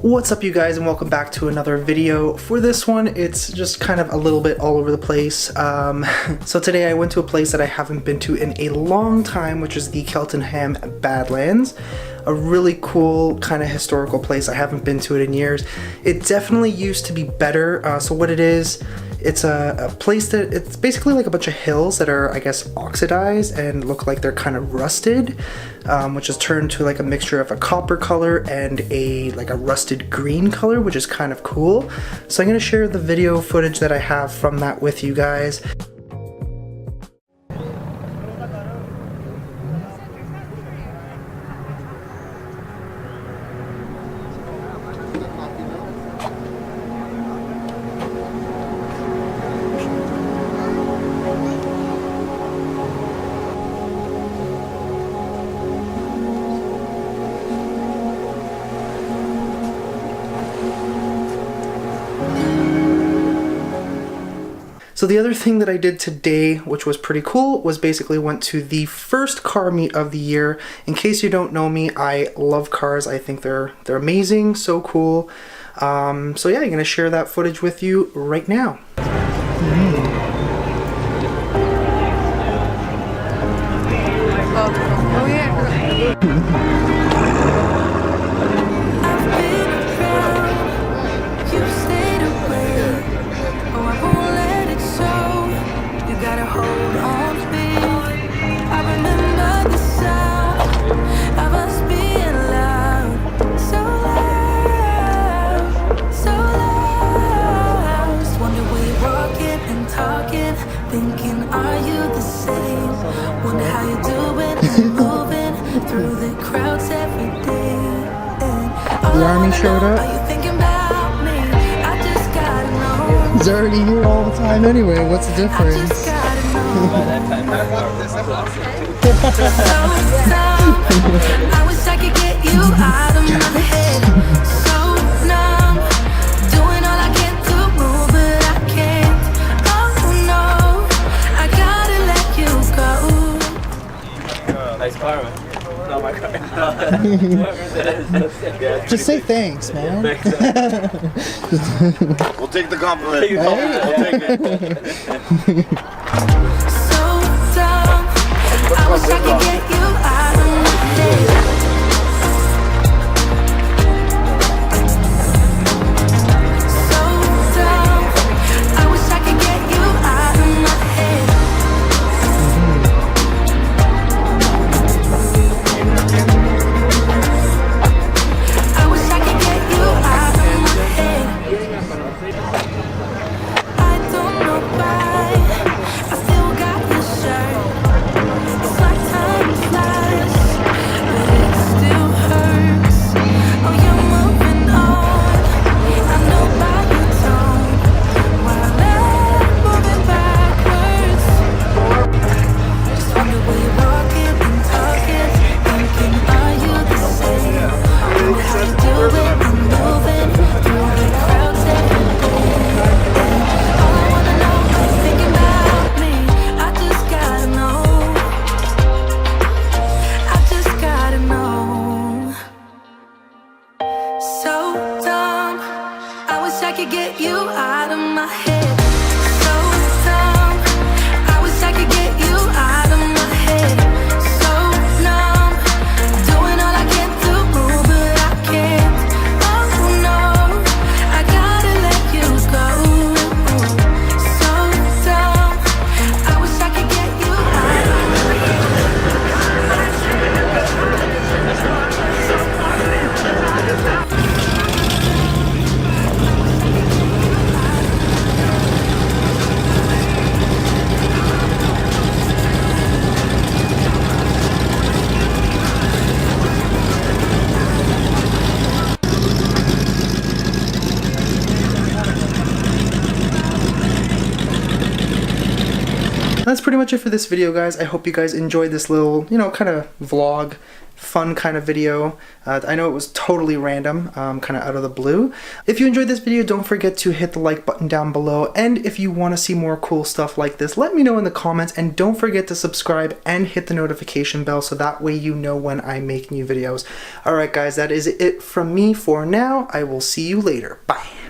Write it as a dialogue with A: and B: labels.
A: What's up you guys, and welcome back to another video. For this one, it's just kind of a little bit all over the place. So today I went to a place that I haven't been to in a long time, which is the Cheltenham Badlands. A really cool kind of historical place. I haven't been to it in years. It definitely used to be better. So what it is, it's a place that it's basically like a bunch of hills that are, I guess, oxidized and look like they're kind of rusted, which is turned to like a mixture of a copper color and a rusted green color, which is kind of cool. So I'm going to share the video footage that I have from that with you guys. So the other thing that I did today, which was pretty cool, was basically went to the first car meet of the year. In case you don't know me, I love cars. I think they're amazing, so cool. So yeah, I'm gonna share that footage with you right now.
B: Oh yeah.
C: Thinking, are you the same? Wonder how you're doing and moving through the crowds every day.
A: The army showed up.
C: Are you thinking about me? I just gotta know.
A: He's already here all the time anyway. What's the difference?
C: I just gotta know. I wish I could get you out of my head. So numb, doing all I can to move, but I can't.
D: Nice car, man. Not my car.
A: Just say thanks, man.
E: We'll take the compliment.
C: So dumb, I wish I could get you out of my head. So dumb, I wish I could get you out of my head. I could get you out of my head. So dumb, I wish I could get you out of my head. So numb, doing all I can to move, but I can't. Oh no, I gotta let you go. So dumb, I wish I could get you out of my
A: That's pretty much it for this video, guys. I hope you guys enjoyed this little, kind of vlog fun kind of video. I know it was totally random, kind of out of the blue. If you enjoyed this video, don't forget to hit the like button down below, and if you want to see more cool stuff like this, let me know in the comments, and don't forget to subscribe and hit the notification bell so that way you know when I make new videos. Alright guys, that is it from me for now. I will see you later. Bye.